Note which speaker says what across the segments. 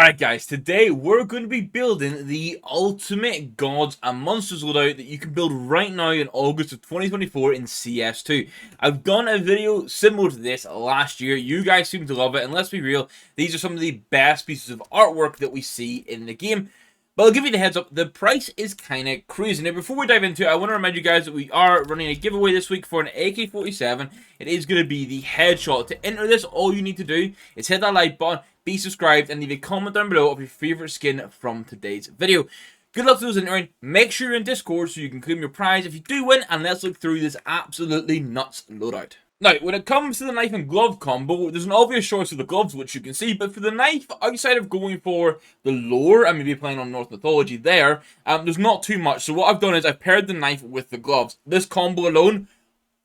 Speaker 1: Alright guys, today we're going to be building the ultimate gods and monsters loadout that you can build right now in August of 2024 in CS2. I've done a video similar to this last year, you guys seem to love it, and let's be real, these are some of the best pieces of artwork that we see in the game. But I'll give you the heads up, the price is kind of crazy. Now before we dive into it, I want to remind you guys that we are running a giveaway this week for an AK-47. It is going to be the headshot. To enter this, all you need to do is hit that like button, be subscribed, and leave a comment down below of your favourite skin from today's video. Good luck to those entering. Make sure you're in Discord so you can claim your prize if you do win, and let's look through this absolutely nuts loadout. Now, when it comes to the knife and glove combo, there's an obvious choice of the gloves, which you can see, but for the knife, outside of going for the lore and maybe playing on Norse mythology there, there's not too much. So what I've done is I've paired the knife with the gloves. This combo alone,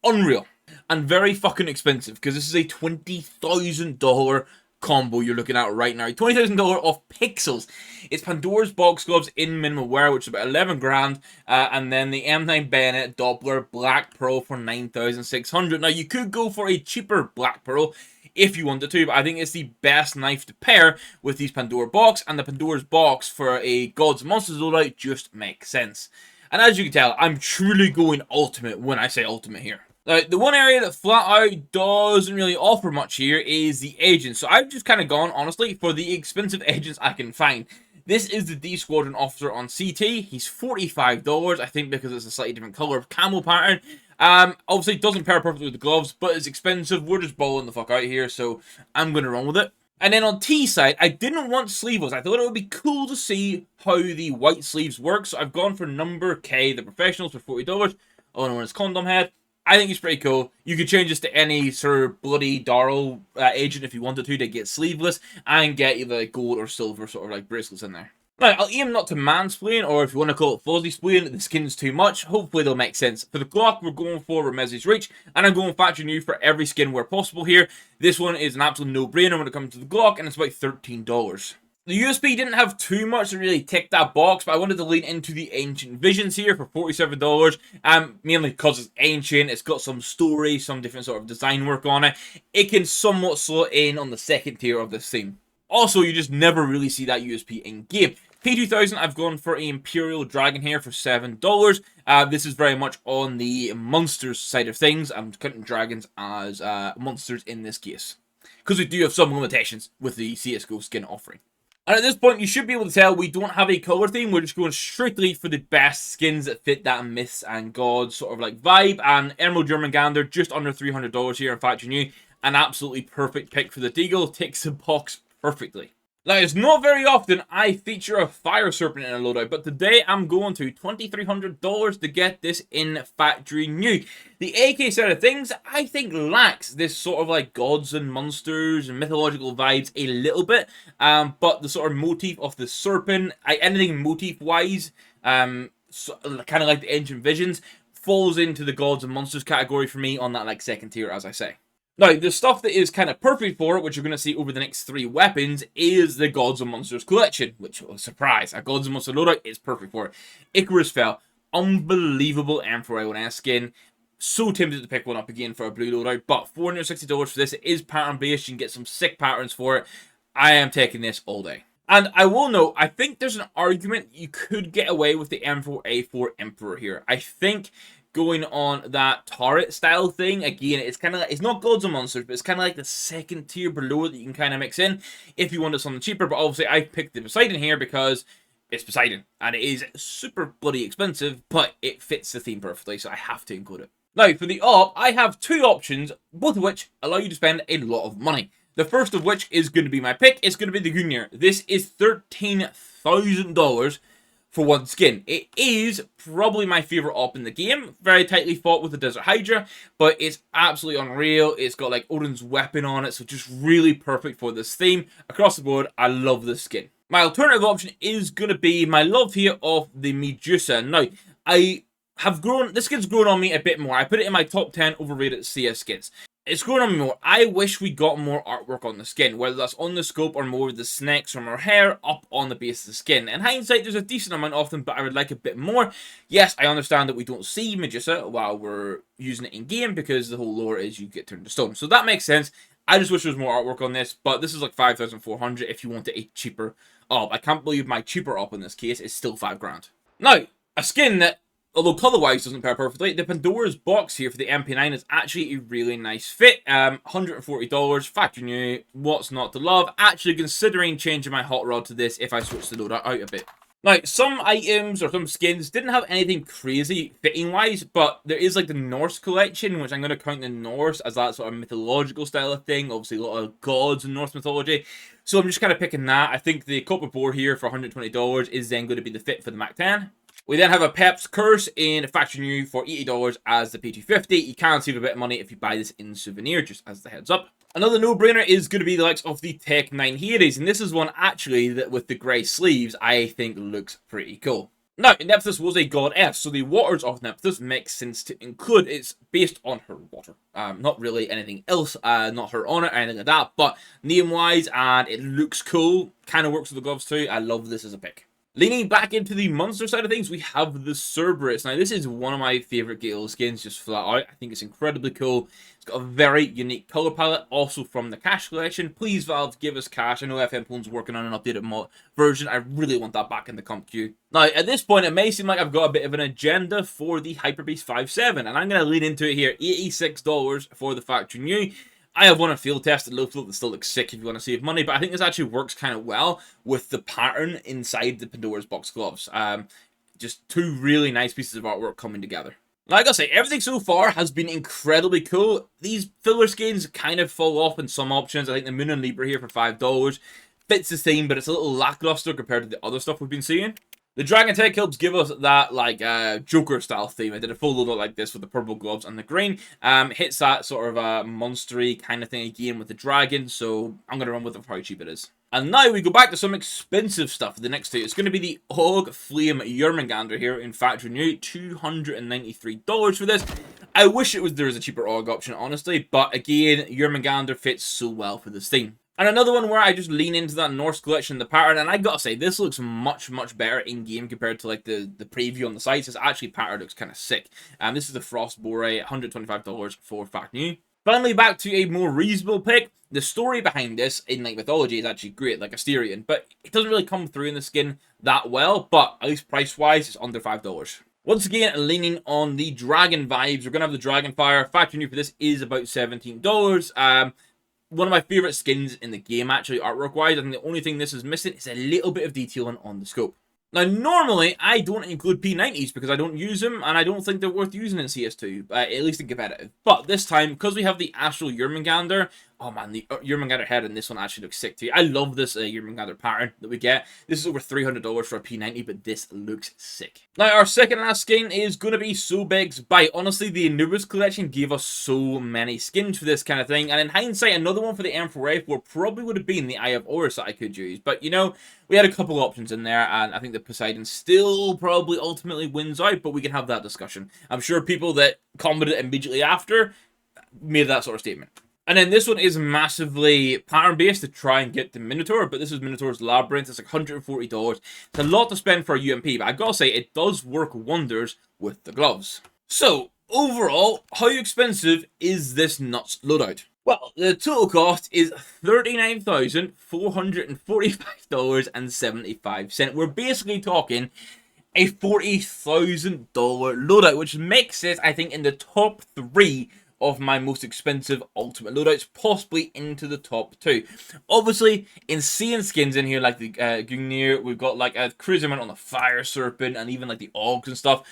Speaker 1: unreal. And very fucking expensive, because this is a $20,000 combo you're looking at right now. $20,000 off pixels. It's Pandora's box gloves in minimal wear, which is about 11 grand, and then the M9 bayonet Doppler Black Pearl for 9,600. Now you could go for a cheaper Black Pearl if you wanted to, but I think it's the best knife to pair with these Pandora box, and the Pandora's box for a Gods and Monsters loadout just makes sense. And as you can tell, I'm truly going ultimate when I say ultimate here. Now, the one area that flat out doesn't really offer much here is the agents. So I've just kind of gone, honestly, for the expensive agents I can find. This is the D Squadron officer on CT. He's $45, I think because it's a slightly different color of camo pattern. Obviously, it doesn't pair perfectly with the gloves, but it's expensive. We're just balling the fuck out here, so I'm going to run with it. And then on T side, I didn't want sleeveless. I thought it would be cool to see how the white sleeves work, so I've gone for number K, the professionals, for $40. Oh, no, it's condom head. I think it's pretty cool. You could change this to any sort of bloody Darrell agent if you wanted to get sleeveless and get either gold or silver sort of like bracelets in there. Now, I'll aim not to mansplain, or if you want to call it fuzzy splain, the skin's too much. Hopefully they'll make sense. For the Glock, we're going for Remezzi's Reach, and I'm going factory new for every skin where possible here. This one is an absolute no-brainer when it comes to the Glock, and it's about $13. The USP didn't have too much to really tick that box, but I wanted to lean into the Ancient Visions here for $47, mainly because it's ancient, it's got some story, some different sort of design work on it. It can somewhat slot in on the second tier of this theme. Also, you just never really see that USP in game. P2000, I've gone for an Imperial Dragon here for $7. This is very much on the monsters side of things. I'm counting dragons as monsters in this case, because we do have some limitations with the CSGO skin offering. And at this point, you should be able to tell we don't have a color theme. We're just going strictly for the best skins that fit that myths and gods sort of like vibe. And Emerald Jörmungandr, just under $300 here in factory new. An absolutely perfect pick for the Deagle. Ticks the box perfectly. Now, it's not very often I feature a Fire Serpent in a loadout, but today I'm going to $2,300 to get this in factory new. The AK side of things, I think, lacks this sort of like gods and monsters and mythological vibes a little bit, but the sort of motif of the Serpent, anything motif-wise, kind of like the Ancient Visions, falls into the gods and monsters category for me on that like second tier, as I say. Now, the stuff that is kind of perfect for it, which you're going to see over the next 3 weapons, is the Gods and Monsters collection, which, oh, surprise, a Gods and Monsters loadout is perfect for it. Icarus Fell, unbelievable M4A1S skin. So tempted to pick one up again for a blue loadout, but $460 for this. It is pattern-based, you can get some sick patterns for it. I am taking this all day. And I will note, I think there's an argument you could get away with the M4A4 Emperor here. I think going on that turret style thing, again, it's kind of like, it's not Gods and Monsters, but it's kind of like the second tier below that you can kind of mix in if you wanted something cheaper. But obviously I picked the Poseidon here because it's Poseidon and it is super bloody expensive, but it fits the theme perfectly, so I have to include it. Now for the op, I have 2 options, both of which allow you to spend a lot of money. The first of which is going to be my pick. It's going to be the Gungnir. This is $13,000 for one skin. It is probably my favorite op in the game. Very tightly fought with the Desert Hydra, but it's absolutely unreal. It's got like Odin's weapon on it, so just really perfect for this theme. Across the board, I love this skin. My alternative option is going to be my love here of the Medusa. Now, this skin's grown on me a bit more. I put it in my top 10 overrated CS skins. It's grown on me more. I wish we got more artwork on the skin, whether that's on the scope or more of the snakes from her hair up on the base of the skin. In hindsight, there's a decent amount of them, but I would like a bit more. Yes, I understand that we don't see Medusa while we're using it in game because the whole lore is you get turned to stone. So that makes sense. I just wish there was more artwork on this, but this is like 5,400 if you want a cheaper op. I can't believe my cheaper op in this case is still 5 grand. Now, a skin that, although color-wise doesn't pair perfectly, the Pandora's box here for the MP9 is actually a really nice fit. $140, factory new, what's not to love? Actually considering changing my hot rod to this if I switch the loadout out a bit. Now, some items or some skins didn't have anything crazy fitting-wise, but there is like the Norse collection, which I'm going to count the Norse as that sort of mythological style of thing. Obviously, a lot of gods in Norse mythology. So I'm just kind of picking that. I think the copper bore here for $120 is then going to be the fit for the Mac 10. We then have a Pep's Curse in factory new for $80 as the P250. You can save a bit of money if you buy this in souvenir, just as the heads up. Another no-brainer is going to be the likes of the Tech 9 Hades, and this is one actually that with the grey sleeves I think looks pretty cool. Now, Nephthys was a goddess, so the waters of Nephthys makes sense to include. It's based on her water. Not really anything else, not her on it or anything like that, but name-wise, and it looks cool. Kind of works with the gloves too. I love this as a pick. Leaning back into the monster side of things, we have the Cerberus. Now, this is one of my favourite Gale skins, just flat out. I think it's incredibly cool. It's got a very unique colour palette, also from the Cash collection. Please, Valve, give us cash. I know FM Phone's working on an updated version. I really want that back in the comp queue. Now, at this point, it may seem like I've got a bit of an agenda for the Hyper Beast 5.7, and I'm going to lean into it here. $86 for the factory new. I have one on field test at low float that still looks sick if you want to save money, but I think this actually works kind of well with the pattern inside the Pandora's box gloves. Just two really nice pieces of artwork coming together. Like I say, everything so far has been incredibly cool. These filler skins kind of fall off in some options. I think the Moon and Libra here for $5 fits the theme, but it's a little lackluster compared to the other stuff we've been seeing. The Dragon Tech helps give us that, like, Joker-style theme. I did a full loadout like this with the purple gloves and the green. Hits that sort of monstery kind of thing again with the dragon, so I'm going to run with it for how cheap it is. And now we go back to some expensive stuff for the next two. It's going to be the Og Flame Yermangander here in factory new. $293 for this. I wish there was a cheaper Og option, honestly, but again, Yermangander fits so well for this theme. And another one where I just lean into that Norse collection, the pattern, and I gotta say, this looks much, much better in-game compared to, like, the preview on the sites. This actually pattern looks kind of sick. This is the Frost Bore, $125 for fact new. Finally, back to a more reasonable pick. The story behind this in, like, mythology is actually great, like Asterion, but it doesn't really come through in the skin that well, but at least price-wise, it's under $5. Once again, leaning on the dragon vibes, we're gonna have the Dragonfire. Factory new for this is about $17. One of my favourite skins in the game, actually, artwork-wise. I think the only thing this is missing is a little bit of detailing on the scope. Now, normally, I don't include P90s because I don't use them, and I don't think they're worth using in CS2, at least in competitive. But this time, because we have the Astral Yermangander, oh man, the Yermangander head in this one actually looks sick too. I love this Yermangander pattern that we get. This is over $300 for a P90, but this looks sick. Now, our second last skin is going to be Sobek's Bite. Honestly, the Anubis collection gave us so many skins for this kind of thing, and in hindsight, another one for the M4A4 probably would have been the Eye of Horus that I could use. But, you know, we had a couple options in there, and I think the Poseidon still probably ultimately wins out, but we can have that discussion. I'm sure people that commented immediately after made that sort of statement. And then this one is massively pattern-based to try and get the Minotaur, but this is Minotaur's Labyrinth. It's like $140. It's a lot to spend for a UMP, but I gotta say, it does work wonders with the gloves. So, overall, how expensive is this nuts loadout? Well, the total cost is $39,445.75. We're basically talking a $40,000 loadout, which makes it, I think, in the top 3 of my most expensive ultimate loadouts, possibly into the top 2. Obviously, insane skins in here, like the Gungnir. We've got like a Cruiserman on the Fire Serpent, and even like the Augs and stuff.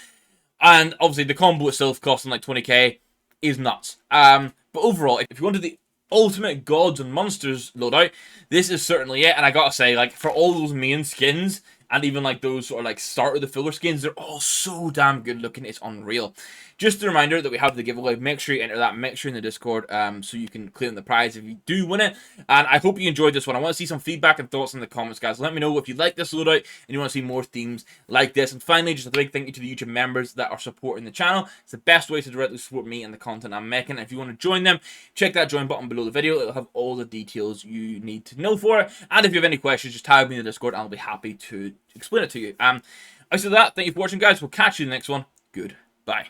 Speaker 1: And obviously, the combo itself costing like 20k is nuts. But overall, if you wanted the ultimate gods and monsters loadout, this is certainly it. And I gotta say, like, for all those main skins, and even like those sort of like start of the filler skins, they're all so damn good looking, it's unreal. Just a reminder that we have the giveaway. Make sure you enter that, make sure in the Discord, so you can claim the prize if you do win it. And I hope you enjoyed this one. I want to see some feedback and thoughts in the comments, guys. Let me know if you like this loadout and you want to see more themes like this. And finally, just a big thank you to the YouTube members that are supporting the channel. It's the best way to directly support me and the content I'm making. And if you want to join them, check that join button below the video. It'll have all the details you need to know for it. And if you have any questions, just tag me in the Discord and I'll be happy to explain it to you. After that, thank you for watching, guys. We'll catch you in the next one. Goodbye.